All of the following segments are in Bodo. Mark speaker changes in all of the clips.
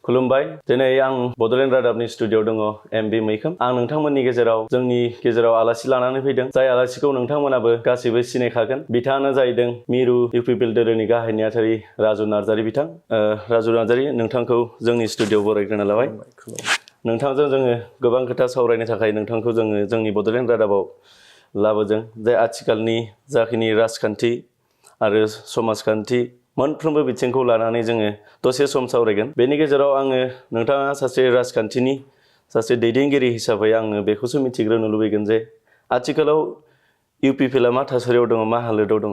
Speaker 1: खुलुमबाय दिनै आं बडलेण्ड रादाबनि स्टुडियोआव दङ एमबि मैखोम आं नोंथांमोननि गेजेराव जोंनि गेजेराव आलासि लानानै फैदों जाय आलासिखौ नोंथांमोनाबो गासैबो सिनायखागोन बिथाङानो जाहैदों मिरु इउपिपिएल दोलोनि गाहाय नेहाथारि राजु नार्जारी बिथां राजु नार्जारी नोंथांखौ जोंनि स्टुडियोआव बरायग्रोना लाबाय नोंथांजों जोङो गोबां खोथा सावरायनो थाखाय नोंथांखौ जोङो जोंनि बडलेण्ड रादाबाव लाबोदों जे आथिखालनि जाखिनि राजखान्थि आरो समाजखान्थि मोनफ्रोमबो बिथिंखौ लानानै जोङो दसे सम सावरायगोन बेनि गेजेराव आङो नोंथाङा सासे राजखान्थिनि सासे दैदेनगिरि हिसाबै आङो बेखौसो मिथिग्रोनो लुबैगोन जे आथिखालाव इउपिपिएलआ मा थासारियाव दङ मा हालोदाव दङ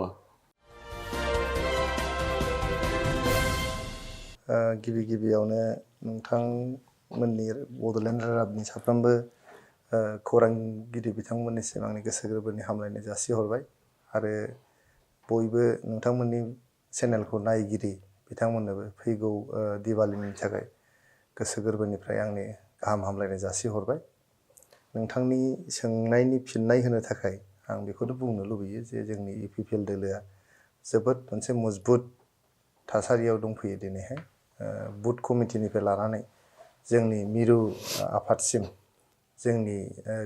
Speaker 2: गिबियावनो नोंथांमोननि बडलेण्ड रादाबनि साफ्रोमबो खौरांगिरि बिथांमोननिसिम आंनि गोसो गोरबोनि हामलायनाय जासिहरबाय आरो बयबो नोंथांमोननि चेनेलखौ नायगिरि बिथांमोननोबो फैगौ दिवालीनि थाखाय गोसो गोरबोनिफ्राय आंनि गाहाम हामलायनाय जासिहरबाय नोंथांनि सोंनायनि फिननाय होनो थाखाय आं बेखौनो बुंनो लुबैयो जे जोंनि इउपिपिएल दोलोआ जोबोद मोनसे मजबुत थासारियाव दंफैयो दिनैहाय बुथ कमिटिनिफ्राय लानानै जोंनि मिरु आफादसिम जोंनि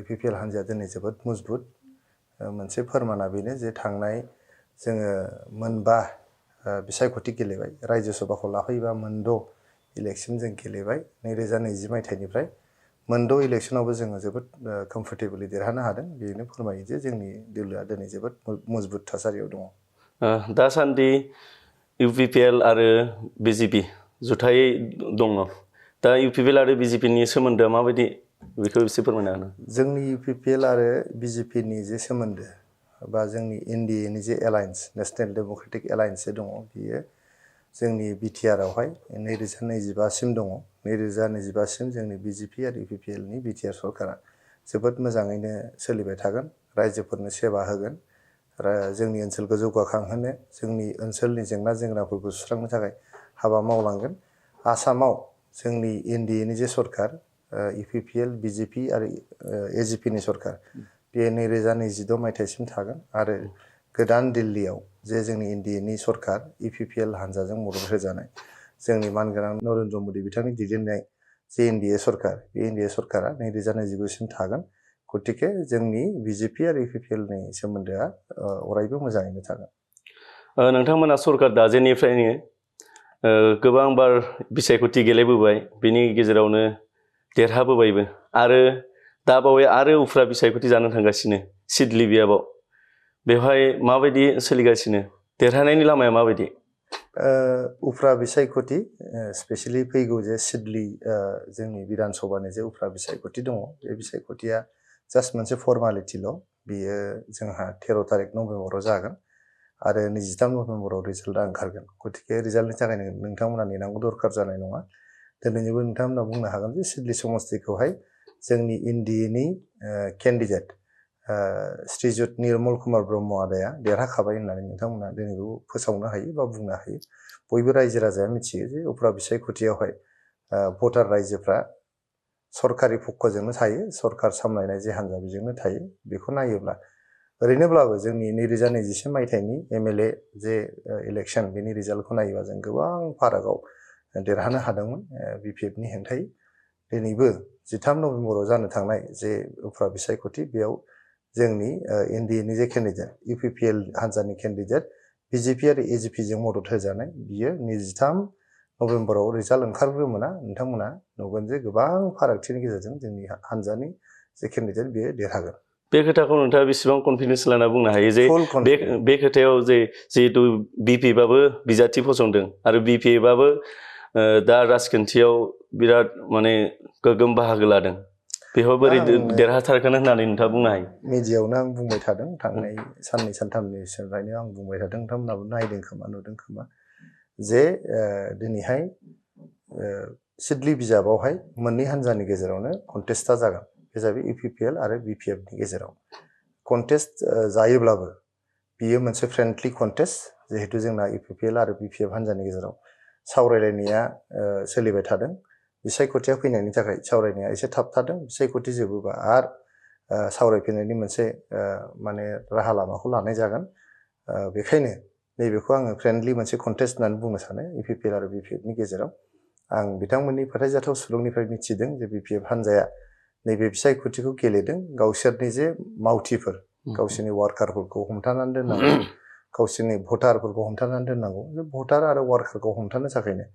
Speaker 2: इउपिपिएल हान्जाया दिनै जोबोद मजबुत मोनसे फोरमाना बेनो जे थांनाय जोङो मोनबा बिसायख'थि गेलेबाय रायजो सभाखौ लाफैबा मोनद' इलेक्सन जों गेलेबाय 2020 मायथाइनिफ्राय मोनद' इलेक्सनावबो जोङो जोबोद कमफर्टेबलि देरहानो हादों बेनो फोरमायो जे जोंनि दोलोआ दिनै जोबोद मजबुत थासारियाव दङ
Speaker 1: दासान्दि इउपिपिएल आरो बिजेपि जुथायै दङ दा इउपिपिएल आरो बिजेपिनि सोमोन्दोआ माबायदि बेखौ एसे फोरमायना होनो
Speaker 2: जोंनि इउपिपिएल आरो बिजेपिनि जे सोमोन्दो बा जोंनि एनडिएनि जे एलायन्स नेशनेल डेम'क्रेटिक एलायन्स दङ बियो जोंनि बिटिआरआवहाय 2025सिम दङ 2025सिम जोंनि बिजेपि आरो इउपिपिएलनि बिटिआर सरकारा जोबोद मोजाङैनो सोलिबाय थागोन रायजोफोरनो सेवा होगोन जोंनि ओनसोलखौ जौगाखांहोनो जोंनि ओनसोलनि जेंना जेंनाफोरखौ सुस्रांनो थाखाय हाबा मावलांगोन आसामाव जोंनि एनडिएनि जे सरकार इउपिपिएल बिजेपि आरो एजिपिनि सरकार बेयो 2026 मायथाइसिम थागोन आरो गोदान दिल्लीयाव जे जोंनि एनडिएनि सरकार इउपिपिएल हान्जाजों मदद होजानाय जोंनि मानगोनां नरेन्द्र मदि बिथांनि दैदेननाय जे एनडिए सरकार बे एनडिए सरकारा 2029सिम थागोन गतिके जोंनि बिजेपि आरो इउपिपिएलनि सोमोन्दोआ अरायबो मोजाङैनो थागोन
Speaker 1: नोंथांमोना सरकार दाजेनिफ्रायनो गोबां बार बिसायख'थि गेलेबोबाय बिनि गेजेरावनो देरहाबोबायबो आरो दा बावै आरो उफ्रा बिसायख'थि जानो थांगासिनो सिडली बियाबाव बेवहाय माबायदि सोलिगासिनो देरहानायनि लामाया माबायदि
Speaker 2: उफ्रा बिसायख'थि स्पेशली फैगौ जे सिडली जोंनि बिधान सभानि जे उफ्रा बिसायख'थि दङ बे बिसायख'थिया जास्ट मोनसे फर्मालिटिल' बियो जोंहा 13 तारिख नभेम्बराव जागोन आरो 23 नभेम्बराव रिजाल्टआ ओंखारगोन गतिके रिजाल्टनि थाखाय नोंथांमोना नेनांगौ दरखार जानाय नङा दिनैबो नोंथांमोना बुंनो हागोन जे सिडली समस्तिखौहाय जोंनि एनडिएनि केन्डिडेट श्रीजुत निर्मल कुमार ब्रह्म आदाया देरहाखाबाय होननानै नोंथांमोना दिनैबो फोसावनो हायो बा बुंनो हायो बयबो रायजो राजाया मिथियो जे उफ्रा बिसायख'थियावहाय भटार रायजोफ्रा सरकारि पक्षजोंनो थायो सरकार सामलायनाय जे हान्जा बेजोंनो थायो बेखौ नायोब्ला ओरैनोब्लाबो जोंनि 2021 मायथाइनि एमएलए जे इलेक्सन बेनि रिजाल्टखौ नायोबा जों गोबां फारागाव देरहानो हादोंमोन बिपिएफनि हेंथायै दिनैबो 13 नभेम्बराव जानो थांनाय जे उफ्रा बिसायख'थि बेयाव जोंनि एनडिएनि जे केन्डिडेट इउपिपिएल हान्जानि केन्डिडेट बिजेपि आरो एजिपिजों मदद होजानाय बियो 23 नभेम्बराव रिजाल्ट ओंखारग्रोमोना नोंथांमोना नुगोन जे गोबां फारागथिनि गेजेरजों जोंनि हान्जानि जे केन्डिडेट बेयो देरहागोन
Speaker 1: बे खोथाखौ नोंथाङा बेसेबां कनफिडेन्स लाना बुंनो हायो जे बे खोथायाव जे जिहेतु बिपिएफआबो बिजाथि फसंदों आरो बिपिएफआबो दा राजखान्थियाव बिराद माने गोगोम बाहागो लादों बेहाय बोरै देरहाथारगोन होननानै नोंथाङा बुंनो हायो
Speaker 2: मिडियायावनो आं बुंबाय थादों थांनाय साननै सानथामनिफ्रायनो आं बुंबाय थादों नोंथांमोनाबो नायदों खोमा नुदों खोमा जे दिनैहाय सिडली बिजाबावहाय मोननै हान्जानि गेजेरावनो कन्टेस्टआ जागोन बे जाबाय इउपिपिएल आरो बिपिएफनि गेजेराव कन्टेस्ट जायोब्लाबो बियो मोनसे फ्रेन्डलि कन्टेस्ट जिहेतु जोंना इउपिपिएल आरो बिपिएफ हान्जानि गेजेराव सावरायलायनाया सोलिबाय थादों बिसायख'थिया फैनायनि थाखाय सावरायनाया एसे थाबथादों बिसायख'थि जोबोबा आरो सावरायफिननायनि मोनसे माने राहा लामाखौ लानाय जागोन बेखायनो नैबेखौ आङो फ्रेन्डलि मोनसे कन्टेस्ट होननानै बुंनो सानो इउपिपिएल आरो बिपिएफनि गेजेराव आं बिथांमोननि फोथायजाथाव सुलुंनिफ्राय मिथिदों जे BPF हान्जाया नैबे बिसायख'थिखौ गेलेदों गावसोरनि जे मावथिफोर गावसोरनि वार्कारफोरखौ हमथानानै दोननांगौ गावसोरनि भटारफोरखौ हमथानानै दोननांगौ बे भटार आरो वार्कारखौ हमथानो थाखायनो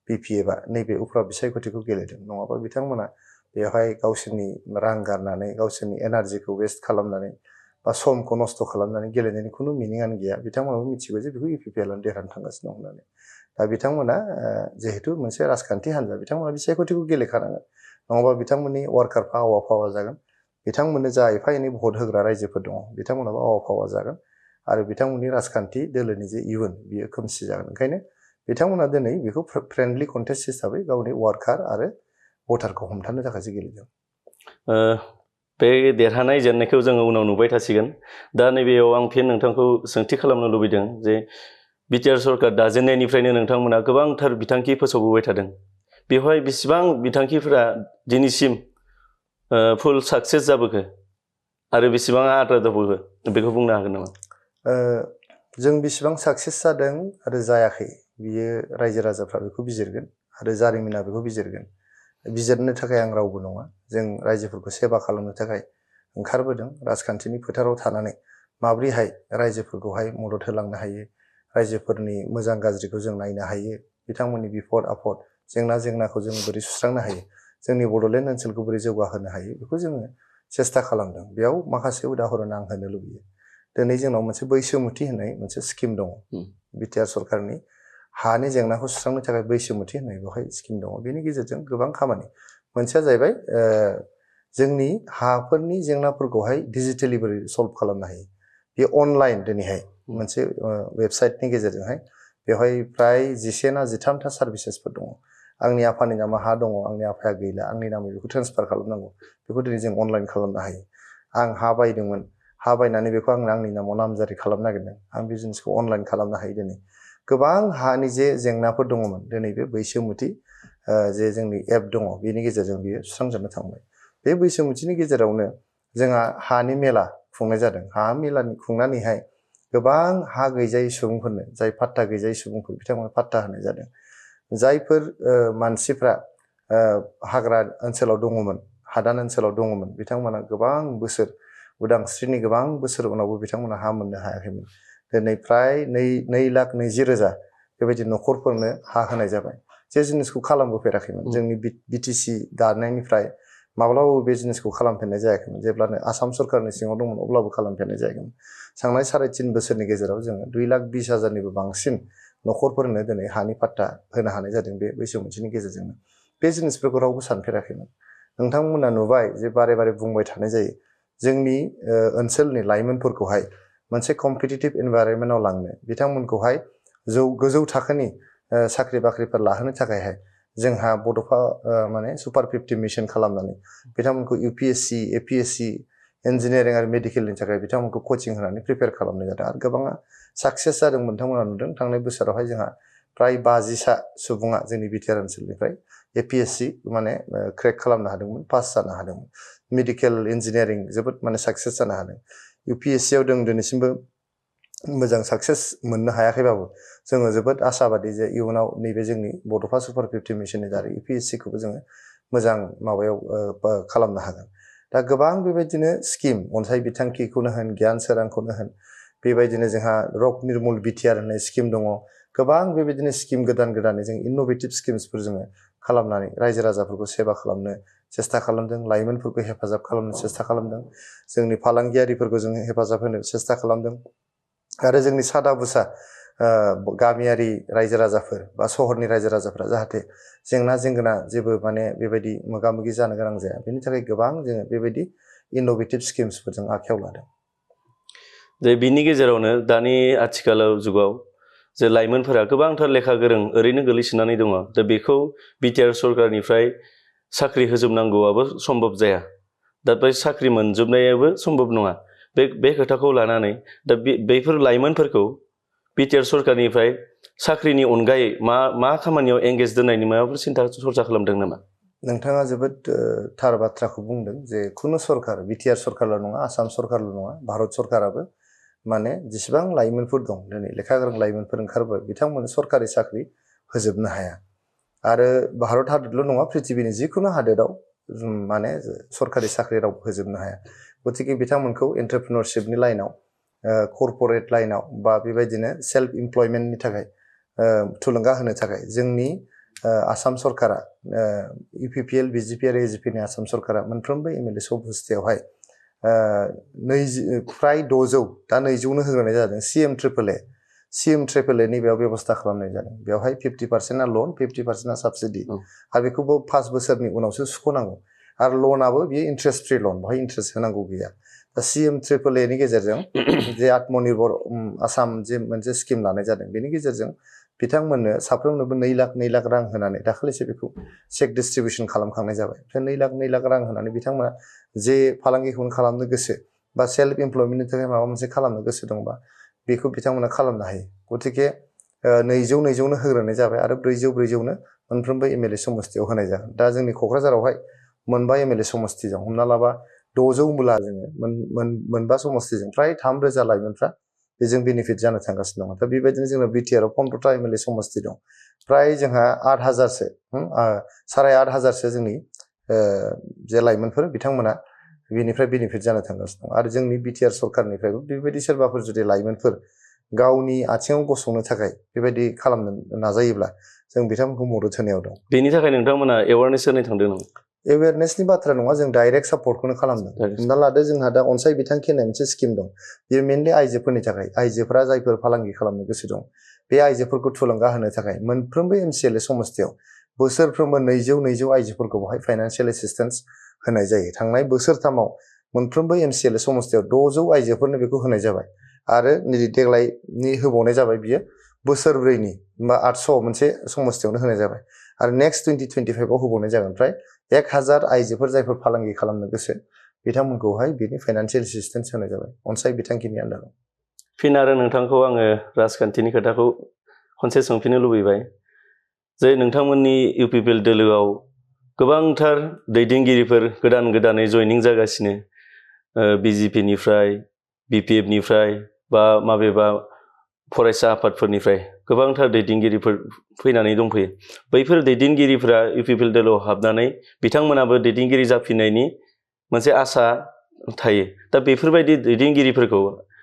Speaker 2: BPF आ नैबे उफ्रा बिसायख'थिखौ गेलेदों नङाबा बिथांमोना बेवहाय गावसोरनि रां गारनानै गावसोरनि एनार्जिखौ वेस्ट खालामनानै बा समखौ नस्थ' खालामनानै गेलेनायनि खुनु मिनिङानो गैया बिथांमोनाबो मिथिगौ जे बेखौ UPPL आनो देरहानो थांगासिनो दं होननानै दा बिथांमोना जिहेतु मोनसे राजखान्थि हान्जा बिथांमोना बिसायख'थिखौ गेलेखानांगोन नङाबा बिथांमोननि वार्कारफ्रा आवा फावा जागोन बिथांमोननो जा एफा एनै भट होग्रा रायजोफोर दङ बिथांमोनाबो आवा फावा जागोन आरो बिथांमोननि राजखान्थि दोलोनि जे इयुन बियो खोमसि जागोन ओंखायनो बिथांमोना दिनै बेखौ फ्रेन्डलि कन्टेस्ट हिसाबै गावनि वार्कार आरो भटारखौ हमथानो थाखायसो गेलेदों
Speaker 1: बे देरहानाय जेननायखौ जोङो उनाव नुबाय थासिगोन दा नैबेयाव आं फिन नोंथांखौ सोंथि खालामनो लुबैदों जे बिटिआर सरकार दाजेननायनिफ्रायनो नोंथांमोना गोबांथार बिथांखि फोसावबोबाय थादों बेवहाय बेसेबां बिथांखिफोरा दिनैसिम फुल साक्सेस जाबोखो आरो बेसेबां आद्रा दंबावो बेखौ बुंनो हागोन नामा
Speaker 2: जों बेसेबां साक्सेस जादों आरो जायाखै बियो रायजो राजाफ्रा बेखौ बिजिरगोन आरो जारिमिना बेखौ बिजिरगोन बिजिरनो थाखाय आं रावबो नङा जों रायजोफोरखौ सेबा खालामनो थाखाय ओंखारबोदों राजखान्थिनि फोथाराव थानानै माब्रैहाय रायजोफोरखौहाय मदद होलांनो हायो रायजोफोरनि मोजां गाज्रिखौ जों नायनो हायो बिथांमोननि बिपद आफद जेंनाखौ जों बोरै सुस्रांनो हायो जोंनि बड'लेण्ड ओनसोलखौ बोरै जौगाहोनो हायो बेखौ जोङो सेस्था खालामदों बेयाव माखासे उदाहरन आं होनो लुबैयो दिनै जोंनाव मोनसे बैसोमुथि होननाय मोनसे स्किम दङ बिटिआर सरकारनि हानि जेंनाखौ सुस्रांनो थाखाय बैसोमुथि होननाय बेवहाय स्किम दङ बेनि गेजेरजों गोबां खामानि मोनसेया जाहैबाय जोंनि हाफोरनि जेंनाफोरखौहाय डिजिटेलि बोरै सल्भ खालामनो हायो बे अनलाइन दिनैहाय मोनसे वेबसाइटनि गेजेरजोंहाय बेवहाय फ्राय 11 ना 13टा सार्भिसेसफोर दङ आंनि आफानि नामा हा दङ आंनि आफाया गैला आंनि नामै बेखौ ट्रेन्सफार खालामनांगौ बेखौ दिनै जों अनलाइन खालामनो हायो आं हा बायदोंमोन हा बायनानै बेखौ आंनि नामाव नामजारि खालामनो नागिरदों आं बिजनेसखौ अनलाइन खालामनो हायो दिनै गोबां हानि जे जेंनाफोर दङमोन दिनै बे बैसोमुथि जे जोंनि एप दङ बेनि गेजेरजों बियो सुस्रांजोबनो थांबाय बे बैसोमुथिनि गेजेरावनो जोंहा हानि मेला खुंनाय जादों हा मेलानि खुंनानैहाय गोबां हा गैजायै सुबुंफोरनो जाय पाट्टा गैजायै सुबुंफोर बिथांमोननो पाट्टा होनाय जादों जायफोर मानसिफ्रा हाग्रा ओनसोलाव दङमोन हादान ओनसोलाव दङमोन बिथांमोना गोबां बोसोर उदांस्रिनि गोबां बोसोर उनावबो बिथांमोना हा मोननो हायाखैमोन दिनै फ्राय 2,20,000 बेबायदि न'खरफोरनो हा होनाय जाबाय जे जिनिसखौ खालामबोफेराखैमोन जोंनि बिटिसि दानायनिफ्राय माब्लाबाबो बे जिनिसखौ खालामफेरनाय जायाखैमोन जेब्लानो आसाम सरकारनि सिङाव दंमोन अब्लाबो खालामफेरनाय जायाखैमोन थांनाय 3.5 बोसोरनि गेजेराव जोङो 2,20,000निबो बांसिन न'खरफोरनो दिनै हानि पाट्टा होनो हानाय जादों बे बैसोमुथिनि गेजेरजोंनो बे जिनिसफोरखौ रावबो सानफेराखैमोन नोंथांमोना नुबाय जे बारे बारे बुंबाय थानाय जायो जोंनि ओनसोलनि लाइमोनफोरखौहाय मोनसे कम्पिटिटिभ एनभायरनमेन्टआव लांनो बिथांमोनखौहाय गोजौ थाखोनि साख्रि बाख्रिफोर लाहोनो थाखायहाय जोंहा बड'फा माने सुपार 50 मिशन खालामनानै बिथांमोनखौ UPSC APSC इन्जिनियारिं आरो मेडिकेलनि थाखाय बिथांमोनखौ कचिं होनानै प्रिपेयार खालामनाय जादों आरो गोबाङा साक्सेस जादों नोंथांमोना नुदों थांनाय बोसोरावहाय जोंहा फ्राय 50सा सुबुङा जोंनि बिटिआर ओनसोलनिफ्राय APSC माने क्रेक खालामनो हादोंमोन पास जानो हादोंमोन मेडिकेल इन्जिनियारिं जोबोद माने साक्सेस जानो हादों UPSC आव जों दिनैसिमबो मोजां साक्सेस मोननो हायाखैबाबो जोङो जोबोद आशाबादि जे इयुनाव नैबे जोंनि बड'फा सुपार 50 मिशननि दारै UPSC खौबो जोङो मोजां माबायाव खालामनो हागोन दा गोबां बेबायदिनो स्किम अनसाय बिथांखिखौनो होन गियान सोरांखौनो होन बेबायदिनो जोंहा रक निर्मुल बिटिआर होननाय स्किम दङ गोबां बेबायदिनो स्किम गोदानै जों इनोभेटिभ स्किम्सफोर जोङो खालामनानै रायजो राजाफोरखौ सेबा खालामनो सेस्था खालामदों लाइमोनफोरखौ हेफाजाब खालामनो सेस्था खालामदों जोंनि फालांगियारिफोरखौ जों हेफाजाब होनो सेस्था खालामदों आरो जोंनि सादा बुसा गामियारि रायजो राजाफोर बा सहरनि रायजो राजाफोरा जाहाथे जेंना जेंगोना जेबो माने बेबायदि मोगा मोगि जानो गोनां जाया बेनि थाखाय गोबां जोङो बेबायदि इनोभेटिभ स्किम्सफोरजों आखायाव लादों
Speaker 1: जे बिनि गेजेरावनो दानि आथिखालाव जुगाव जे लाइमोनफोरा गोबांथार लेखा गोरों ओरैनो गोलैसोनानै दङ दा बेखौ बिटिआर सरकारनिफ्राय साख्रि होजोबनांगौआबो सम्भब जाया दा बे साख्रि मोनजोबनायाबो सम्भब नङा बे खोथाखौ लानानै दा बेफोर लाइमोनफोरखौ बिटिआर सरकारनिफ्राय साख्रिनि अनगायै मा खामानियाव एंगेज दोननायनि माबाफोर सिन्था सरसा खालामदों नामा
Speaker 2: नोंथाङा जोबोद थार बाथ्राखौ बुंदों जे खुनु सरकार बिटिआर सरकारल' नङा आसाम सरकारल' नङा भारत सरकाराबो माने जेसेबां लाइमोनफोर दं दिनै लेखा गोरों लाइमोनफोर ओंखारबाय बिथांमोननो सरकारि साख्रि होजोबनो हाया आरो भारत हादरल' नङा पृथिबिनि जिखुनु हादोराव माने सरकारि साख्रि रावबो होजोबनो हाया गतिके बिथांमोनखौ एन्टारप्रिनरशिपनि लाइनाव कर्परेट लाइनाव बा बेबायदिनो सेल्फ इमप्लयमेन्टनि थाखाय थुलुंगा होनो थाखाय जोंनि आसाम सरकारा इउपिपिएल बिजिपि आरो एजिपिनि आसाम सरकारा मोनफ्रोमबो एमएलए समस्थियावहाय फ्राय 600 दा 200नो होग्रोनाय जादों सिएम ट्रिपल ए नि बेयाव बेबस्था खालामनाय जादों बेवहाय 50% लन 50% साबसिडि आरो बेखौबो 5 बोसोरनि उनावसो सुख'नांगौ आरो लनाबो बेयो इन्ट्रेस्ट फ्रि लन बेवहाय इन्ट्रेस्ट होनांगौ गैया दा सिएम ट्रिपल ए नि गेजेरजों जे आत्मनिर्भर आसाम जे मोनसे स्किम लानाय जादों बेनि गेजेरजों बिथांमोननो साफ्रोमनोबो 2 लाख रां होनानै दाखालिसो बेखौ चेक डिस्ट्रिबिउसन खालामखांनाय जाबाय 2 लाख रां होनानै बिथांमोना जे फालांगिखौनो खालामनो गोसो बा सेल्फ इमप्लयमेन्टनि थाखाय माबा मोनसे खालामनो गोसो दंबा बेखौ बिथांमोना खालामनो हायो गतिके 200नो होग्रोनाय जाबाय आरो 400नो मोनफ्रोमबो एमएलए समस्थियाव होनाय जागोन दा जोंनि क'क्राझारावहाय मोनबा एमएलए समस्थि दं हमना लाबा 600 बुला जोङो मोनबा समस्थिजों फ्राय 3000 लाइमोनफ्रा बेजों बेनिफिट जानो थांगासिनो दं दा बेबायदिनो जोंना बिटिआरआव 15टा एमएलए समस्थि दं फ्राय जोंहा 8000सो 8500सो जोंनि जे लाइमोनफोर बिथांमोना बेनिफ्राय बेनिफिट जानो थांगासिनो दं आरो जोंनि बिटिआर सरकारनिफ्रायबो बेबायदि सोरबाफोर जुदि लाइमोनफोर गावनि आथिङाव गसंनो थाखाय बेबायदि खालामनो नाजायोब्ला जों बिथांमोनखौ मदद होनायाव दं
Speaker 1: बेनि थाखाय नोंथांमोना एवारनेस होनो थांदों नामा
Speaker 2: एवेयारनेसनि बाथ्रा नङा जों डाइरेक्ट सापर्टखौनो खालामदों हमना लादो जोंहा दा अनसाय बिथांखि होननाय मोनसे स्किम दं बेयो मेनलि आइजोफोरनि थाखाय आइजोफोरा जायफोर फालांगि खालामनो गोसो दं बे आइजोफोरखौ थुलुंगा होनो थाखाय मोनफ्रोमबो एमसिएलए समस्थियाव बोसोरफ्रोमबो 200 आइजोफोरखौ बेवहाय फाइनान्सियेल एसिस्टेन्स होनाय जायो थांनाय बोसोरथामाव मोनफ्रोमबो एमसिएलए समस्थियाव 600 आइजोफोरनो बेखौ होनाय जाबाय आरो नै देग्लायनि होबावनाय जाबाय बियो बोसोरब्रैनि बा 800 मोनसे समस्थियावनो होनाय जाबाय आरो नेक्स्ट 2025 आव होबावनाय जागोन फ्राय 1000 आइजोफोर जायफोर फालांगि खालामनो गोसो बिथांमोनखौहाय बेनि फाइनान्सियेल एसिस्टेन्स होनाय जाबाय अनसाय बिथांखिनि आन्दाराव
Speaker 1: फिन आरो नोंथांखौ आङो राजखान्थिनि खोथाखौ खनसे सोंफिननो लुबैबाय जे नोंथांमोननि इउपिपिएल दोलोआव गोबांथार दैदेनगिरिफोर गोदानै जयनिं जागासिनो बिजेपिनिफ्राय बिपिएफनिफ्राय बा माबेबा फरायसा आफादफोरनिफ्राय गोबांथार दैदेनगिरिफोर फैनानै दंफैयो बैफोर दैदेनगिरिफोरा इउपिपिएल दोलोआव हाबनानै बिथांमोनाबो दैदेनगिरि जाफिननायनि मोनसे आसा थायो दा बेफोरबायदि दैदेनगिरिफोरखौ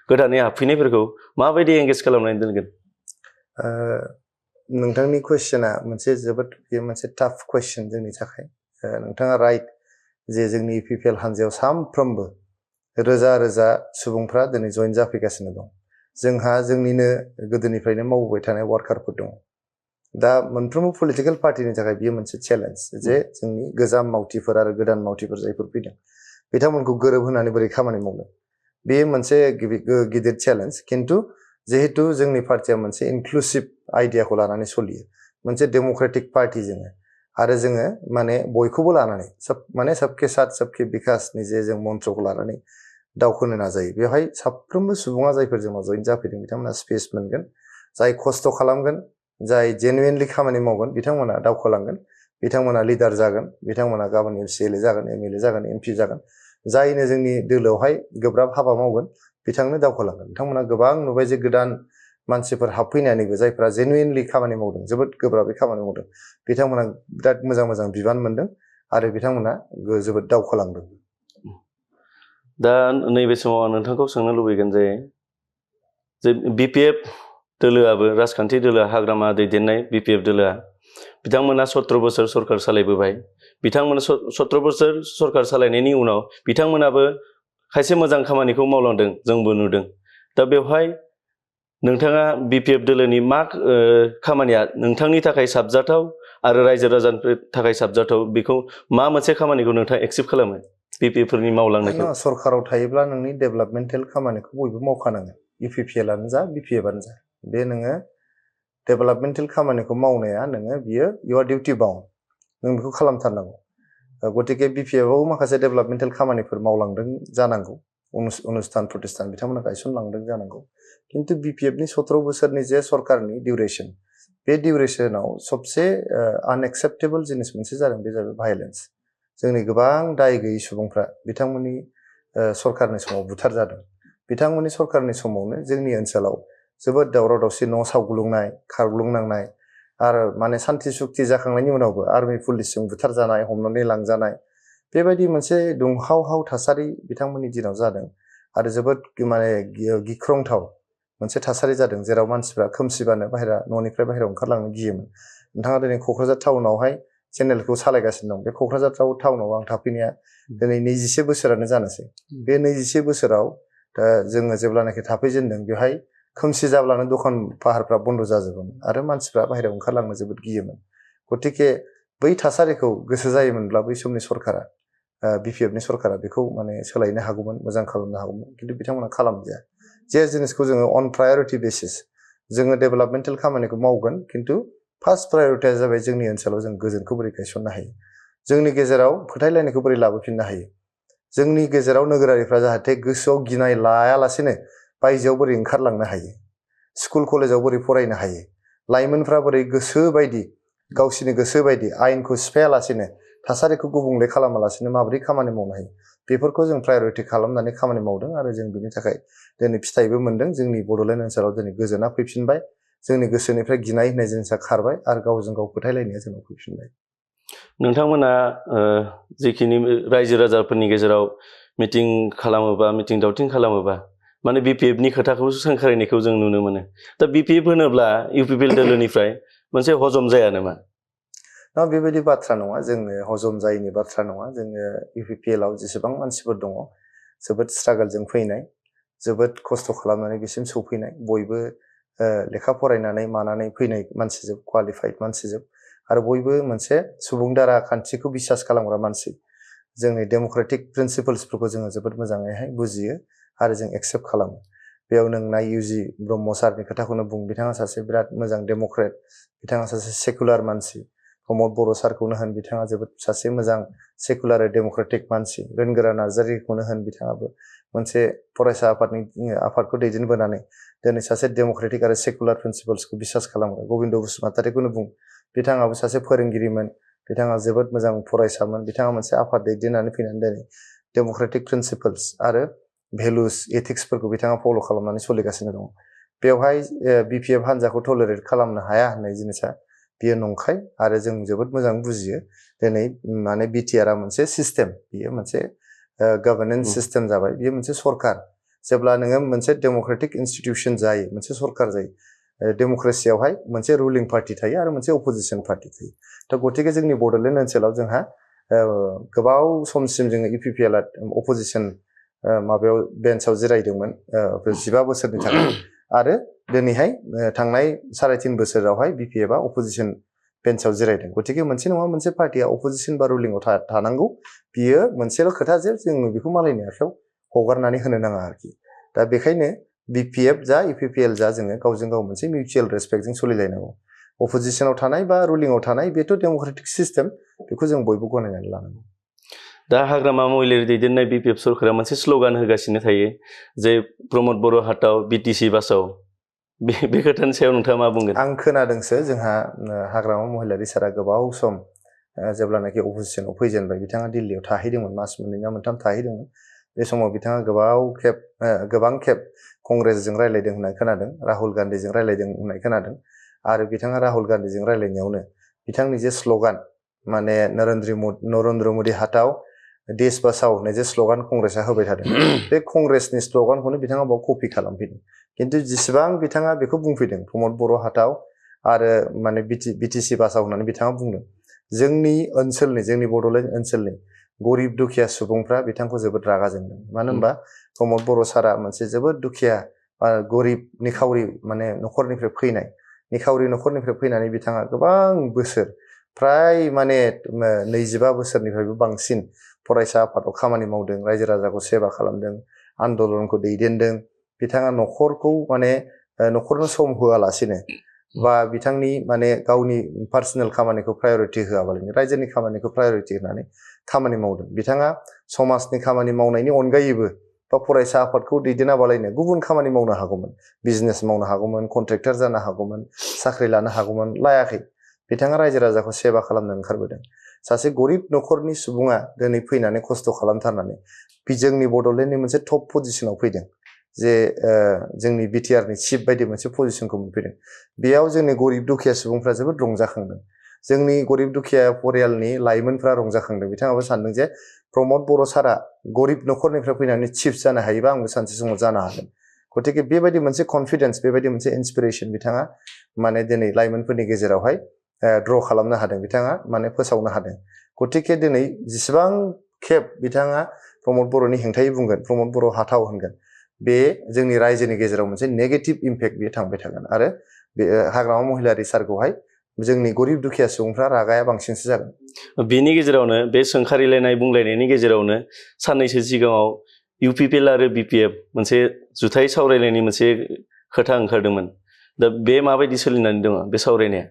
Speaker 1: गोदानै हाबफैनायफोरखौ माबायदि एंगेज खालामनानै दोनगोन
Speaker 2: नोंथांनि कुइसना मोनसे जोबोद बेयो मोनसे टाफ कुइसन जोंनि थाखाय नोंथाङा राइट जे जोंनि इउपिपिएल हान्जायाव सानफ्रोमबो रोजा रोजा सुबुंफ्रा दिनै जइन जाफैगासिनो दं जोंहा जोंनिनो गोदोनिफ्रायनो मावबोबाय थानाय वार्कारफोर दं दा मोनफ्रोमबो पलिटिकेल पार्टिनि थाखाय बियो मोनसे चेलेन्ज जे जोंनि गोजाम मावथिफोर आरो गोदान मावथिफोर जायफोर फैदों बिथांमोनखौ गोरोबहोनानै बोरै खामानि मावनो बे मोनसे गिदिर चेलेन्ज खिन्थु जिहेतु जोंनि पार्टिया मोनसे इनक्लुसिभ आइडियाखौ लानानै सोलियो मोनसे डेम'क्रेटिक पार्टि जोङो आरो जोङो माने बयखौबो लानानै माने सबके साथ सबके बिकासनि जे जों मन्त्रखौ लानानै दावखोनो नाजायो बेवहाय साफ्रोमबो सुबुङा जायफोर जोंनाव जइन जाफैदों बिथांमोना स्पेस मोनगोन जाय खस्थ' खालामगोन जाय जेनुइनलि खामानि मावगोन बिथांमोना दावखोलांगोन बिथांमोना लिडार जागोन बिथांमोना गाबोन एमसिएलए जागोन एमएलए जागोन एमपि जागोन जायनो जोंनि दोलोआवहाय गोब्राब हाबा मावगोन बिथांनो दावखोलांगोन बिथांमोना गोबां नुबाय जे गोदान मानसिफोर हाबफैनानैबो जायफ्रा जेनुइनलि खामानि मावदों जोबोद गोब्राबै खामानि मावदों बिथांमोना बिराद मोजां बिबान मोनदों आरो बिथांमोना जोबोद दावखोलांदों
Speaker 1: दा नैबे समाव आं नोंथांखौ सोंनो लुबैगोन जे बिपिएफ दोलोआबो राजखान्थि दोलोआ हाग्रामा दैदेननाय बिपिएफ दोलोआ बिथांमोना 17 बोसोर सरकार सालायबोबाय बिथांमोना 17 बोसोर सरकार सालायनायनि उनाव बिथांमोनाबो खायसे मोजां खामानिखौ मावलांदों जोंबो नुदों दा बेवहाय नोंथाङा बिपिएफ दोलोनि मा खामानिया नोंथांनि थाखाय साबजाथाव आरो रायजो राजानि थाखाय साबजाथाव बेखौ मा मोनसे खामानिखौ नोंथाङा एक्सेप्ट खालामो बिपिएफफोरनि मावलांनायखौ
Speaker 2: सरकाराव थायोब्ला नोंनि डेभेलपमेन्टेल खामानिखौ बयबो मावखानांगोन इउपिपिएलआनो जा बिपिएफआनो जा बे नोङो डेभेलपमेन्टेल खामानिखौ मावनाया नोङो बियो इउ आर डिउटि बाउन्ड नों बेखौ खालामथारनांगौ गतिके बिपिएफआव माखासे डेभेलपमेन्टेल खामानिफोर मावलांदों जानांगौ अनुस्थान प्रतिष्ठान बिथांमोना गायसनलांदों जानांगौ खिन्थु बिपिएफनि 17 बोसोरनि जे सरकारनि डिउरेसन बे डिउरेसनाव सबसे आनएक्सेप्टेबल जिनिस मोनसे जादों बे जाबाय भायलेन्स जोंनि गोबां दाय गैयै सुबुंफ्रा बिथांमोननि सरकारनि समाव बुथार जादों बिथांमोननि सरकारनि समावनो जोंनि ओनसोलाव जोबोद दावराव दावसि न' सावग्लुंनाय खारग्लुंनांनाय आरो माने सान्थि सुक्ति जाखांनायनि उनावबो आर्मि पुलिसजों बुथारजानाय हमनानै लांजानाय बेबायदि मोनसे दुंहावहाव थासारि बिथांमोननि दिनाव जादों आरो जोबोद माने गिख्रंथाव मोनसे थासारि जादों जेराव मानसिफ्रा खोमसिबानो न'निफ्राय बाहेरायाव ओंखारलांनो गियोमोन। नोंथाङा दिनै क'क्राझार टाउनावहाय चेनेलखौ सालायगासिनो दं। बे क'क्राझार टाउनाव आं थाफैनाया दिनै 21 बोसोरानो जानोसै। बे 21 बोसोराव जोङो जेब्लानाखि थाफैजेनदों बेवहाय खोमसि जाब्लानो दखान पाहारफ्रा बन्द जाजोबोमोन आरो मानसिफ्रा बाहेरायाव ओंखारलांनो जोबोद गियोमोन। गतिके बै थासारिखौ गोसो जायोमोनब्ला बै समनि सरकारा बिपिएफनि सरकारा बेखौ माने सोलायनो हागौमोन, मोजां खालामनो हागौमोन, खिन्थु बिथांमोना खालामदिया। जे जिनिसखौ जोङो अन प्रायरिटि बेसिस जोङो डेभेलपमेन्टेल खामानिखौ मावगोन, खिन्थु फार्स्ट प्रायरिटिया जाबाय जोंनि ओनसोलाव जों गोजोनखौ बोरै गायसननो हायो, जोंनि गेजेराव फोथायलायनायखौ बोरै लाबोफिननो हायो, जोंनि गेजेराव नोगोरारिफ्रा जाहाथे गोसोआव गिनाय लायालासेनो बायजोआव बोरै ओंखारलांनो हायो, स्कुल कलेजाव बोरै फरायनो हायो, लाइमोनफ्रा बोरै गोसो बायदि गावसिनि गोसो बायदि आयेनखौ सिफायालासेनो थासारिखौ गुबुंले खालामालासेनो माबोरै खामानि मावनो हायो, बेफोरखौ जों प्रायरिटि खालामनानै खामानि मावदों आरो जों बिनि थाखाय दिनै फिथाइबो मोनदों। जोंनि बड'लेण्ड ओनसोलाव दिनै गोजोना फैफिनबाय, जोंनि गोसोनिफ्राय गिनाय होननाय जिनिसा खारबाय आरो गावजों गाव फोथायलायनाया जोंनाव फैफिनबाय।
Speaker 1: नोंथांमोना जिखिनि रायजो राजाफोरनि गेजेराव मिटिं खालामोबा, मिटिं दावथिं खालामोबा माने बिपिएफनि खोथाखौ सोंखारिनायखौ जों नुनो मोनो। दा बिपिएफ होनोब्ला इउपिपिएल दोलोनिफ्राय मोनसे हजम जाया नामा?
Speaker 2: बेबायदि बाथ्रा नङा, जोङो हजम जायैनि बाथ्रा नङा। जोङो इउपिपिएलआव जेसेबां मानसिफोर दङ जोबोद स्ट्रागोलजों फैनाय, जोबोद खस्थ' खालामनानै बिसिम सौफैनाय, बयबो लेखा फरायनानै मानानै फैनाय मानसिजोब, क्वालिफाइड मानसिजोब आरो बयबो मोनसे सुबुं दारा खान्थिखौ बिसास खालामग्रा मानसि। जोंनि डेम'क्रेटिक प्रिन्सिपल्सफोरखौ जोङो जोबोद मोजाङैहाय बुजियो आरो जों एक्सेप्ट खालामो। बेयाव नोंना इउजि ब्रह्म सारनि खोथाखौनो बुं, बिथाङा सासे बिराद मोजां डेम'क्रेट, बिथाङा सासे सेकुलार मानसि। प्रमद बर' सारखौनो होन, बिथाङा जोबोद सासे मोजां सेकुलार डेम'क्रेटिक मानसि। रोनगोरा नार्जारिखौनो होन, बिथाङाबो मोनसे फरायसा आफादखौ दैदेनबोनानै दिनै सासे डेम'क्रेटिक आरो सेकुलार प्रिन्सिपल्सखौ बिसास खालामग्रा। गबिन्द बसुमतारीखौनो बुं, बिथाङाबो सासे फोरोंगिरिमोन, बिथाङा जोबोद मोजां फरायसामोन, बिथाङा मोनसे आफाद दैदेननानै फैनानै दिनै डेम'क्रेटिक प्रिन्सिपल्स आरो भेलुस एथिक्सफोरखौ बिथाङा फल' खालामनानै सोलिगासिनो दङ। बेवहाय बिपिएफ हान्जाखौ टलारेट खालामनो हाया होननाय जिनिसा बियो नंखाय आरो जों जोबोद मोजां बुजियो। दिनै माने बिटिआरआ मोनसे सिस्टेम, बियो मोनसे गभर्नेन्स सिस्टेम जाबाय, बियो मोनसे सरकार। जेब्ला नोङो मोनसे डेम'क्रेटिक इनस्टिटिउसन जायो, मोनसे सरकार जायो, डेम'क्रेसियावहाय मोनसे रुलिं पार्टि थायो आरो मोनसे अपोजिसन पार्टि थायो। दा गतिके जोंनि बड'लेण्ड ओनसोलाव जोंहा गोबाव समसिम जोङो इउपिपिएलआ अपोजिसन माबायाव बेन्चआव जिरायदोंमोन 15 बोसोरनि थाखाय आरो दिनैहाय थांनाय 3.5 बोसोरावहाय बिपिएफआ अपोजिसन बेन्चआव जिरायदों। गतिके मोनसे नङा मोनसे पार्टिया अपोजिसन बा रुलिंआव थानांगौ, बियो मोनसेल' खोथा जे जों बेखौ मालायनि आखायाव हगारनानै होनो नाङा आरोखि। दा बेखायनो बिपिएफ जा इउपिपिएल जा जोङो गावजों गाव मोनसे मिउचुवेल रेसपेक्टजों सोलिलायनांगौ। अपोजिसनाव थानाय बा रुलिंआव थानाय बेथ' डेम'क्रेटिक सिस्टेम, बेखौ जों बयबो गनायनानै लानांगौ।
Speaker 1: दा हाग्रामा महिलारि दैदेननाय बिपिएफ सरकारा मोनसे स्ल'गान होगासिनो थायो जे प्रमद बर' हाटाव बिटिसि बासाव, बे खोथानि सायाव नोंथाङा मा बुंगोन?
Speaker 2: आं खोनादोंसो, जोंहा हाग्रामा महिलारि सारा गोबाव सम जेब्लानाखि अपोजिसनाव फैजेनबाय, बिथाङा दिल्लीयाव थाहैदोंमोन, मास 2 ना 3 थाहैदोंमोन। बे समाव बिथाङा गोबां खेब कंग्रेसजों रायज्लायदों होननाय खोनादों, राहुल गान्धीजों रायज्लायदों होननाय खोनादों आरो बिथाङा राहुल गान्धीजों रायज्लायनायावनो बिथांनि जे स्ल'गान, माने नरेन्द्र मदि हाटाव देश बासाव होननाय जे स्ल'गान कंग्रेसआ होबाय थादों, बे कंग्रेसनि स्ल'गानखौनो बिथाङा बाव कपि खालामफैदों। खिन्थु जेसेबां बिथाङा बेखौ बुंफैदों प्रमद बर' हाटाव आरो माने बिटिसि बासाव होननानै बिथाङा बुंदों, जोंनि ओनसोलनि, जोंनि बड'लेण्ड ओनसोलनि गरिब दुखिया सुबुंफ्रा बिथांखौ जोबोद रागा जोंदों। मानो होनबा प्रमद बर' सारा मोनसे जोबोद दुखिया गरिब निखावरि माने न'खरनिफ्राय फैनानै बिथाङा गोबां बोसोर, फ्राय माने 25 बोसोरनिफ्रायबो बांसिन फरायसा आफादाव खामानि मावदों, रायजो राजाखौ सेबा खालामदों, आन्दलनखौ दैदेनदों। बिथाङा न'खरखौ माने न'खरनो सम होआलासेनो बा बिथांनि माने गावनि पार्सनेल खामानिखौ प्रायरिटि होआबालानो रायजोनि खामानिखौ प्रायरिटि होनानै खामानि मावदों। बिथाङा समाजनि खामानि मावनायनि अनगायैबो बा फरायसा आफादखौ दैदेनाबालायनो गुबुन खामानि मावनो हागौमोन, बिजनेस मावनो हागौमोन, कन्ट्रेक्टर जानो हागौमोन, साख्रि लानो हागौमोन, लायाखै। बिथाङा रायजो राजाखौ सेबा खालामनो ओंखारबोदों। सासे गरिब न'खरनि सुबुङा दिनै फैनानै खस्थ' खालामथारनानै जोंनि बड'लेण्डनि मोनसे टप पजिसनाव फैदों। जे जोंनि बिटिआरनि चिफ बायदि मोनसे पजिशनखौ मोनफैदों बेयाव जोंनि गरिब दुखिया सुबुंफ्रा जोबोद रंजाखांदों जोंनि गरिब दुखिया परियालनि लाइमोनफ्रा रंजाखांदों बिथाङाबो सानदों जे प्रमद बर' सारा गरिब न'खरनिफ्राय फैनानै चिफ जानो हायोबा आंबो सानसे समाव जानो हागोन गतिके बेबायदि मोनसे कनफिडेन्स बेबायदि मोनसे इन्सपिरेसन बिथाङा माने दिनै लाइमोनफोरनि गेजेरावहाय ड्र खालामनो हादों बिथाङा माने फोसावनो हादों गतिके दिनै जेसेबां खेब बिथाङा प्रमद बर'नि हेंथायै बुंगोन प्रमद बर' हाथाव होनगोन बे जोंनि रायजोनि गेजेराव मोनसे नेगेटिभ इम्पेक्ट बेयो थांबाय थागोन आरो बे हाग्रामा महिलारि सारखौहाय जोंनि गरिब दुखिया सुबुंफ्रा रागाया बांसिनसो जागोन
Speaker 1: बेनि गेजेरावनो बे सोंखारिलायनाय बुंलायनायनि गेजेरावनो साननैसो सिगाङाव UPPL आरो BPF मोनसे जुथाइ सावरायनायनि मोनसे खोथा ओंखारदोंमोन दा बे माबायदि सोलिनानै दङ बे सावरायनाया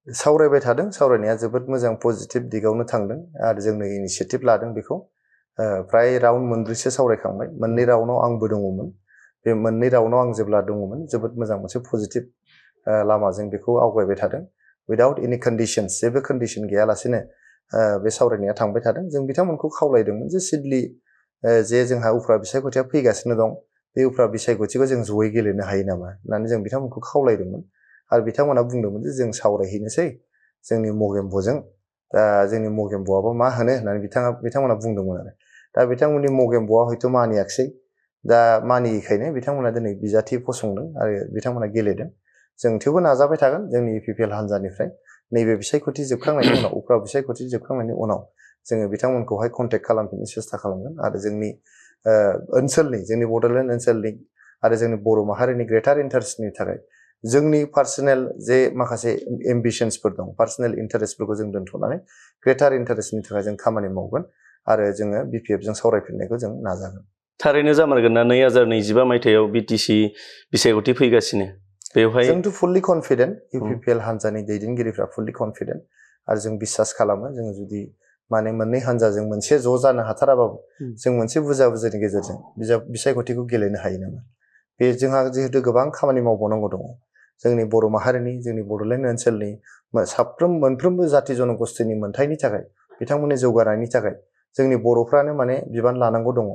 Speaker 2: सावरायबाय थादों सावरायनाया जोबोद मोजां पजिटिभ दिगावनो थांदों आरो जोंनो इनिशिएटिभ लादों बेखौ प्राय राउन्ड मोनब्रैसो सावरायखांबाय मोननै राउन्डआव आंबो दङमोन बे मोननै राउन्डआव आं जेब्ला दङमोन जोबोद मोजां मोनसे पजिटिभ लामाजों बेखौ आवगायबाय थादों उइदाउट एनि कन्डिशन्स जेबो कन्डिशन गैयालासेनो बे सावरायनाया थांबाय थादों जों बिथांमोनखौ खावलायदोंमोन जे सिडली जे जोंहा उफ्रा बिसायख'थिया फैगासिनो दं बे उफ्रा बिसायख'थिखौ जों जयै गेलेनो हायो नामा होननानै जों बिथांमोनखौ खावलायदोंमोन आरो बिथांमोना बुंदोंमोन जे जों सावरायहैनोसै जोंनि मगेम्ब'जों दा जोंनि मगेम्ब'आबो मा होनो होननानै बिथांमोना बुंदोंमोन आरो दा बिथांमोननि मगेम्ब'आ हयथ' मानियाखिसै दा मानियैखायनो बिथांमोना दिनै बिजाथि फसंदों आरो बिथांमोना गेलेदों जों थेवबो नाजाबाय थागोन जोंनि UPPL हान्जानिफ्राय नैबे बिसायख'थि जोबखांनायनि उनाव उफ्रा बिसायख'थि जोबखांनायनि उनाव जोङो बिथांमोनखौहाय कन्टेक्ट खालामफिननो सेस्था खालामगोन आरो जोंनि ओनसोलनि जोंनि बड'लेण्ड ओनसोलनि आरो जोंनि बर' माहारिनि ग्रेटार इन्टारेस्टनि थाखाय जोंनि पार्सनेल जे माखासे एम्बिशन्सफोर दं पार्सनेल इन्टारेस्टफोरखौ जों दोनथ'नानै ग्रेटार इन्टारेस्टनि थाखाय जों खामानि मावगोन आरो जोङो BPF जों सावरायफिननायखौ जों नाजागोन
Speaker 1: थारैनो जामारगोन ना 2025 मायथाइयाव BTC बिसायख'थि फैगासिनो बेवहाय
Speaker 2: जोंथ' फुल्लि कनफिडेन्ट UPPL हान्जानि दैदेनगिरिफ्रा फुल्लि कनफिडेन्ट आरो जों बिसास खालामो जों जुदि माने मोननै हान्जाजों मोनसे ज' जानो हाथाराबाबो जों मोनसे बुजा बुजिनि गेजेरजों बिसायख'थिखौ गेलेनो हायो नामा बे जोंहा जिहेतु गोबां खामानि मावबावनांगौ दङ जोंनि बर' माहारिनि जोंनि बड'लेण्ड ओनसोलनि मोनफ्रोमबो जाथि जनगोष्ठीनि मोनथायनि थाखाय बिथांमोननि जौगानायनि थाखाय जोंनि बर'फ्रानो माने बिबान लानांगौ दङ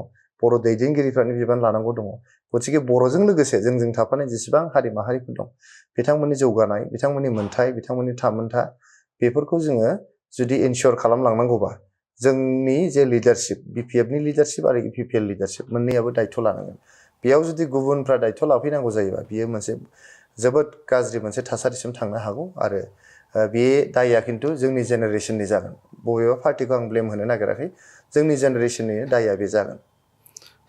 Speaker 2: बर' दैदेनगिरिफ्रानो बिबान लानांगौ दङ गतिके बर'जों लोगोसे जोंजों थाफानाय जेसेबां हारि माहारिफोर दं बिथांमोननि जौगानाय बिथांमोननि मोनथाय बिथांमोननि थामोनथा बेफोरखौ जोङो जुदि इनश्योर खालामलांनांगौबा जोंनि जे लिडारशिप BPFनि लिडारशिप आरो UPPL लिडारशिप मोननैयाबो दायथ' लानांगोन बेयाव जुदि गुबुनफ्रा दायथ' लाफैनांगौ जायोबा बियो मोनसे जोबोद गाज्रि मोनसे थासारिसिम थांनो हागौ आरो बे दायया खिन्थु जोंनि जेनेरेसननि जागोन बबेबा पार्टिखौ आं ब्लेम होनो नागिराखै जोंनि जेनेरेसननि दायया बे जागोन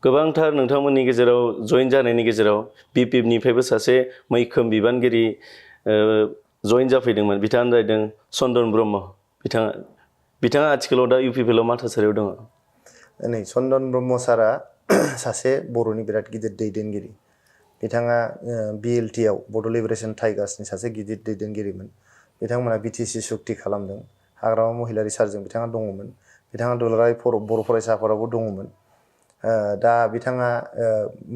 Speaker 1: गोबांथार नोंथांमोननि गेजेराव जइन जानायनि गेजेराव BPFनिफ्रायबो सासे मैखोम बिबानगिरि जइन जाफैदोंमोन बिथाङानो जाहैदों चन्दन ब्रह्म बिथाङा आथिखालाव दा UPPL मा थासारियाव दङ
Speaker 2: नै चन्दन ब्रह्म सारा सासे बर'नि बिराद गिदिर दैदेनगिरि बिथाङा BLT आव बड' लिबारेसन टाइगार्सनि सासे गिदिर दैदेनगिरिमोन बिथांमोना BTC सुक्ति खालामदों हाग्रामा महिलारि सारजों बिथाङा दङमोन बिथाङा दुलाराय बर' फरायसा आफादावबो दङमोन दा बिथाङा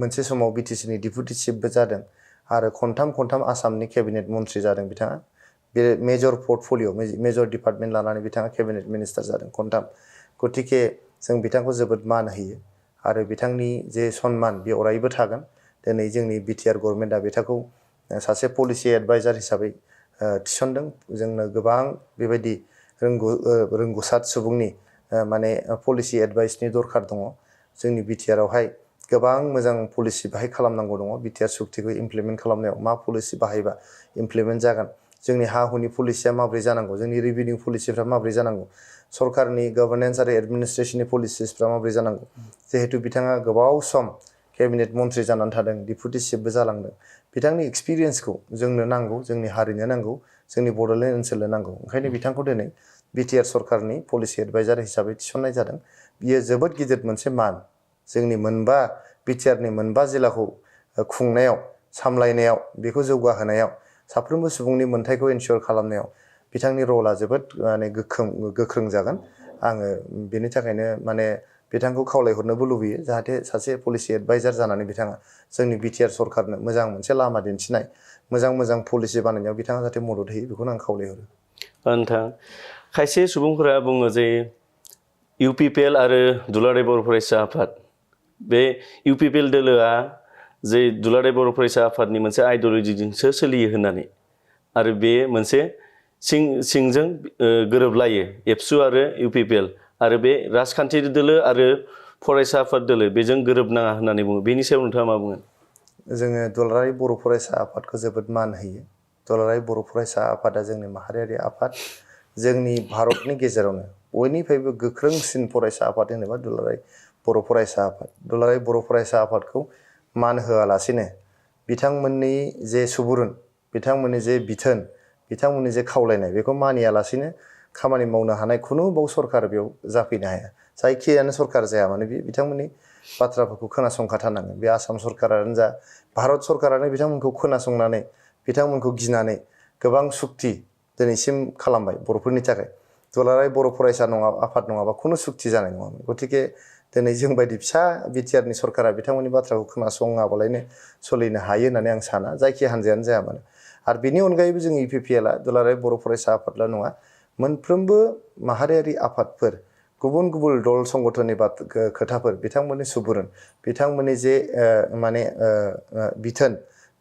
Speaker 2: मोनसे समाव BTCनि डिपुटि चिफबो जादों आरो खनथाम आसामनि केबिनेट मन्थ्रि जादों बिथाङा बे मेजर पर्टफलिय' मेजर डिपार्टमेन्ट लानानै बिथाङा केबिनेट मिनिस्टार जादों खनथाम गतिके जों बिथांखौ जोबोद मान होयो आरो बिथांनि जे सनमान बे अरायबो थागोन दिनै जोंनि BTR गभर्नमेन्टआ बिथांखौ सासे पलिसि एडभाइजार हिसाबै थिसनदों जोंनो गोबां बेबायदि रोंगौसार सुबुंनि माने पलिसि एडभाइसनि दरखार दङ जोंनि BTRआवहाय गोबां मोजां पलिसि बाहाय खालामनांगौ दङ BTR सुक्तिखौ इमप्लिमेन्ट खालामनायाव मा पलिसि बाहायबा इमप्लिमेन्ट जागोन जोंनि हा हुनि पलिसिया माबोरै जानांगौ जोंनि रेभिनिउ पलिसिफ्रा माबोरै जानांगौ सरकारनि गभर्नेन्स आरो एडमिनिस्ट्रेसननि पलिसिसफ्रा माबोरै जानांगौ जिहेतु बिथाङा गोबाव सम केबिनेट मन्थ्रि जानानै थादों डिपुटि चिफबो जालांदों बिथांनि एक्सपिरियेन्सखौ जोंनो नांगौ जोंनि हारिनो नांगौ जोंनि बड'लेण्ड ओनसोलनो नांगौ ओंखायनो बिथांखौ दिनै BTR सरकारनि पलिसि एडभाइजार हिसाबै थिसननाय जादों बियो जोबोद गिदिर मोनसे मान जोंनि BTRनि मोनबा जिल्लाखौ खुंनायाव सामलायनायाव बेखौ जौगाहोनायाव साफ्रोमबो सुबुंनि मोनथायखौ इनश्योर खालामनायाव बिथांनि रला जोबोद माने गोख्रों जागोन आङो बेनि थाखायनो माने बिथांखौ खावलायहरनोबो लुबैयो जाहाथे सासे पलिसि एडभाइजार जानानै बिथाङा जोंनि BTR सरकारनो मोजां मोनसे लामा दिन्थिनाय मोजां पलिसि बानायनायाव बिथाङा जाहाथे मदद होयो बेखौनो आं खावलायहरो
Speaker 1: नोंथां खायसे सुबुंफोरा बुङो जे UPPL आरो दुलाराय बर' फरायसा आफाद बे UPPL दोलोआ जे दुलाराय बर' फरायसा आफादनि मोनसे आइडिय'लजिजोंसो सोलियो होननानै आरो बे मोनसे सिंजों गोरोबलायो एबसु आरो UPPL आरो बे राजखान्थि दोलो आरो फरायसा आफाद दोलो बेजों गोरोबनाङा होननानै बुङो बेनि सायाव नोंथाङा मा बुङो?
Speaker 2: जोङो दुलाराय बर' फरायसा आफादखौ जोबोद मान होयो। दुलाराय बर' फरायसा आफादा जोंनि माहारियारि आफाद। जोंनि भारतनि गेजेरावनो बयनिफ्रायबो गोख्रोंसिन फरायसा आफाद होनोबा दुलाराय बर' फरायसा आफाद। दुलाराय बर' फरायसा आफादखौ मान होआलासिनो बिथांमोननि जे सुबुरुन, बिथांमोननि जे बिथोन, बिथांमोननि जे खावलायनाय बेखौ मानियालासिनो खामानि मावनो हानाय खुनु बाव सरकार बेयाव जाफैनो हाया। जायखियानो सरकार जाया मानो बिथांमोननि बाथ्राफोरखौ खोनासंखाथारनांगोन। बे आसाम सरकारानो जा भारत सरकारानो बिथांमोनखौ खोनासंनानै बिथांमोनखौ गिनानै गोबां सुक्ति दिनैसिम खालामबाय बर'फोरनि थाखाय। दुलाराय बर' फरायसा आफाद नङाबा खुनु सुक्ति जानाय नङामोन। गतिके दिनै जोंबायदि फिसा बिटिआरनि सरकारा बिथांमोननि बाथ्राखौ खोनासङाबालायनो सोलिनो हायो होननानै आं साना, जायखि हान्जायानो जाया मानो। आरो बेनि अनगायैबो जों UPPLआ दुलाराय बर' फरायसा आफादल' नङा, मोनफ्रोमबो माहारियारि आफादफोर, गुबुन गुबुन दल संगठननि खोथाफोर, बिथांमोननि सुबुरुन, बिथांमोननि जे बिथोन,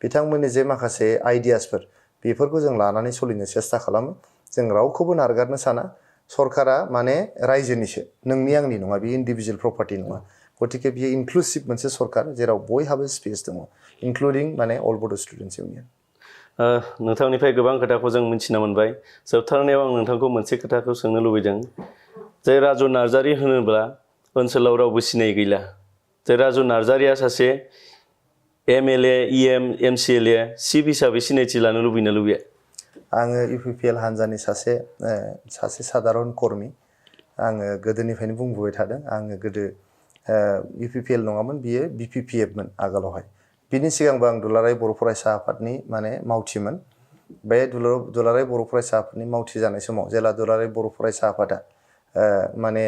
Speaker 2: बिथांमोननि जे माखासे आइडियासफोर बेफोरखौ जों लानानै सोलिनो सेस्था खालामो। जों रावखौबो नारगारनो साना। सरकारा माने रायजोनिसो, नोंनि आंनि नङा, बे इन्डिभिजुवेल प्रपार्टि नङा। गतिके बियो इनक्लुसिभ मोनसे सरकार जेराव बयहाबो स्पेस दङ, इनक्लुडिं माने अल बड' स्टुडेन्टस इउनियन।
Speaker 1: नोंथांनिफ्राय गोबां खोथाखौ जों मिथिनो मोनबाय। जोबथारनायाव आं नोंथांखौ मोनसे खोथाखौ सोंनो लुबैदों जे राजु नार्जारि होनोब्ला ओनसोलाव रावबो सिनाय गैला। जे राजु नार्जारिया सासे MLA, EM, MCLA चिफ हिसाबै सिनायथि लानो लुबैना लुबैया?
Speaker 2: आङो UPPL हान्जानि सासे साधारन कर्मि। आङो गोदोनिफ्रायनो बुंबोबाय थादों, आङो गोदो UPPL नङामोन, बियो BPPFमोन आगोलावहाय। बिनि सिगांबो आं दुलाराय बर' फरायसा आफादनि माने मावथिमोन। बे दुलाराय बर' फरायसा आफादनि मावथि जानाय समाव जेला दुलाराय बर' फरायसा आफादा माने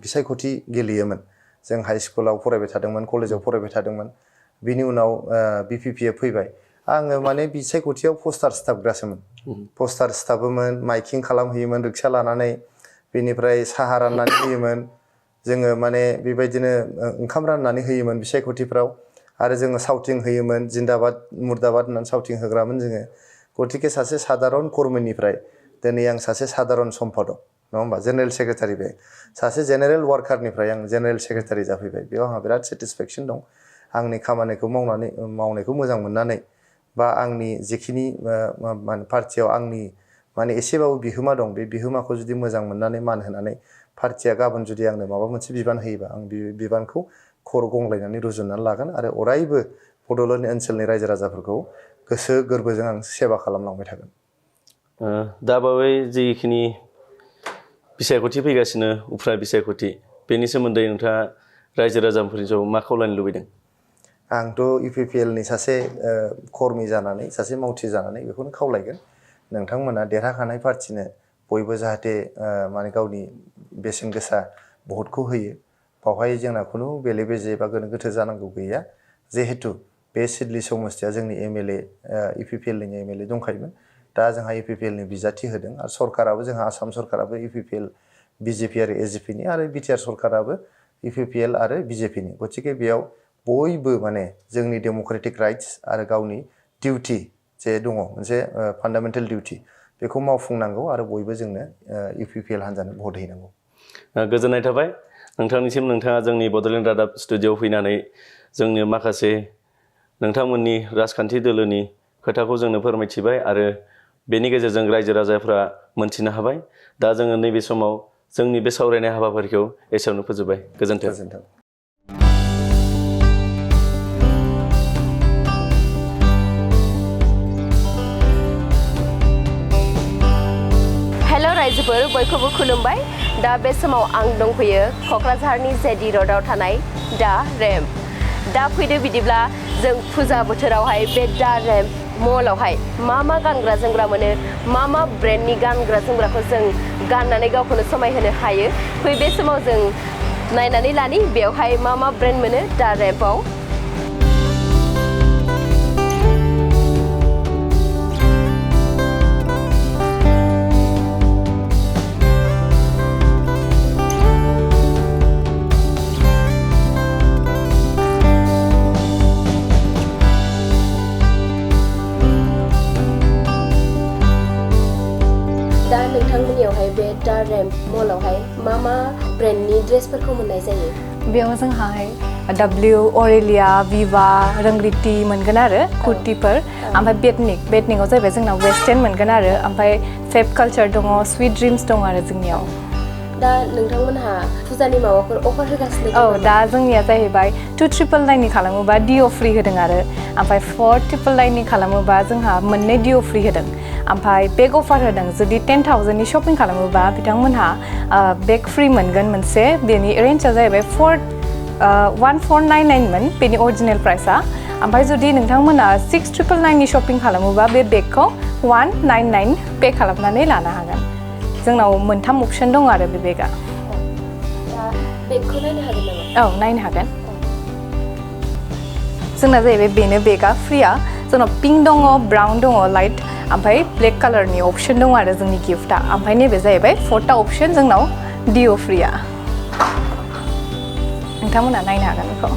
Speaker 2: बिसायख'थि गेलेयोमोन, जों हाइ स्कुलाव फरायबाय थादोंमोन, कलेजाव फरायबाय थादोंमोन। बिनि उनाव BPPF फैबाय। आङो माने बिसायख'थियाव पस्टार सिथाबग्रासोमोन। पस्टार सिथाबोमोन, माइकिं खालामहैयोमोन रिक्सा लानानै, बेनिफ्राय साहा राननानै होयोमोन। जोङो माने बेबायदिनो ओंखाम राननानै होयोमोन बिसायख'थिफ्राव। आरो जोङो साउटिं होयोमोन, जिन्दाबाद मुर्दाबाद होननानै साउटिं होग्रामोन जोङो। गतिके सासे साधारन कर्मिनिफ्राय दिनै आं सासे साधारन सम्पादक, नङा होमबा, जेनेरेल सेक्रेटारि। बे सासे जेनेरेल वार्कारनिफ्राय आं जेनेरेल सेक्रेटारि जाफैबाय। बेयाव आंहा बिराद सेटिसफेक्सन दं। आंनि खामानिखौ मावनायखौ मोजां मोननानै, बा आंनि जेखिनि पार्टियाव आंनि माने एसेबाबो बिहोमा दं, बे बिहोमाखौ जुदि मोजां मोननानै मान होनानै पार्टिया गाबोन जुदि आंनो माबा मोनसे बिबान होयोबा आं बे बिबानखौ खर' गंग्लायनानै रुजुननानै लागोन आरो अरायबो बड'लेण्ड ओनसोलनि रायजो राजाफोरखौ गोसो गोरबोजों आं सेबा खालामलांबाय थागोन।
Speaker 1: दा बावै जिखिनि बिसायख'थि फैगासिनो, उफ्रा बिसायख'थि, बेनि सोमोन्दै नोंथाङा रायजो राजाफोरनि सायाव मा खावलायनो लुबैदों?
Speaker 2: आंथ' UPPLनि सासे कर्मि जानानै, सासे मावथि जानानै बेखौनो खावलायगोन, नोंथांमोना देरहाखानाय पार्टिनो बयबो जाहाथे माने गावनि बेसेन गोसा भटखौ होयो। बावहाय जोंना खुनु बेले बेजे बा गोनो गोथो जानांगौ गैया। जिहेतु बे सिडली समस्तिया जोंनि MLA, UPPLनि MLA दंखायोमोन। दा जोंहा UPPLनि बिजाथि होदों आरो सरकाराबो, जोंहा आसाम सरकाराबो UPPL, BJP आरो AJPनि, आरो बिटिआर सरकाराबो UPPL आरो BJPनि। गतिके बेयाव बयबो माने जोंनि डेम'क्रेटिक राइट्स आरो गावनि डिउटि जे दङ, मोनसे फान्डामेन्टेल डिउटि, बेखौ मावफुंनांगौ आरो बयबो जोंनो UPPL हान्जानो भट हैनांगौ।
Speaker 1: गोजोननाय थाबाय नोंथांनिसिम। नोंथाङा जोंनि बड'लेण्ड रादाब स्टुडिअ'आव फैनानै जोंनो माखासे नोंथांमोननि राजखान्थि दोलोनि खोथाखौ जोंनो फोरमायथिबाय आरो बेनि गेजेरजों रायजो राजाफ्रा मोनथिनो हाबाय। दा जोङो नैबे समाव जोंनि बे सावरायनाय हाबाफारिखौ एसेयावनो फोजोबबाय। गोजोन्थों।
Speaker 3: हेल' रायजोफोर, बयखौबो खुलुमबाय। दा बे समाव आं दंफैयो क'क्राझारनि जेडि र'डआव थानाय दा रेम्प। दा फैदो बिदिब्ला जों फुजा बोथोरावहाय बे दा रेम्प मलावहाय मा गानग्रा जोमग्रा मोनो, मा ब्रेन्डनि गानग्रा जोमग्राखौ जों गाननानै गावखौनो समायहोनो हायो, फै बे समाव जों नायनानै लानि बेवहाय मा ब्रेन्ड मोनो दा रेम्पआव। रेम्प मलावहाय मा ब्रेन्डनि ड्रेसफोरखौ मोननाय जायो?
Speaker 4: बेयाव जोंहाय W, अरेलिया, विवा, रोंगलिति मोनगोन आरो कुर्तिफोर ओमफ्राय बेटनिकआव जाहैबाय जोंना वेस्टार्न मोनगोन आरो ओमफ्राय फेब कालचार दङ स्वीट ड्रिम्स दङ आरो जोंनियाव
Speaker 3: दा नोंथांमोनहा फुजानि माबाफोर अफार होगासिनो दं
Speaker 4: औ दा जोंनिया जाहैबाय 2,999 खालामोबा डिअ फ्रि होदों आरो ओमफ्राय 4,999 खालामोबा जोंहा मोननै डिअ फ्रि होदों ओमफ्राय बेग अफार होदों जुदि 10,000 नि शपिं खालामोबा बिथांमोनहा बेग फ्रि मोनगोन मोनसे बेनि रेन्जआ जाहैबाय 1499 मोन बेनि अरिजिनेल प्राइसआ ओमफ्राय जुदि नोंथांमोना 6,999 नि शपिं खालामोबा बे बेगखौ 199 पे खालामनानै लानो हागोन जोंनाव मोनथाम अपसन दं आरो बे बेगआ
Speaker 3: बेगखौ नायनो हागोन नामा?
Speaker 4: औ नायनो हागोन जोंना जाहैबाय बेनो बेगआ फ्रिया जोंनाव पिंक दङ ब्राउन दङ लाइट ओमफ्राय ब्लेक कालारनि अपसन दङ आरो जोंनि गिफ्टआ ओमफ्राय नैबे जाहैबाय 4था अपसन जोंनाव डिअ फ्रिया नोंथांमोना नायनो हागोन बेखौ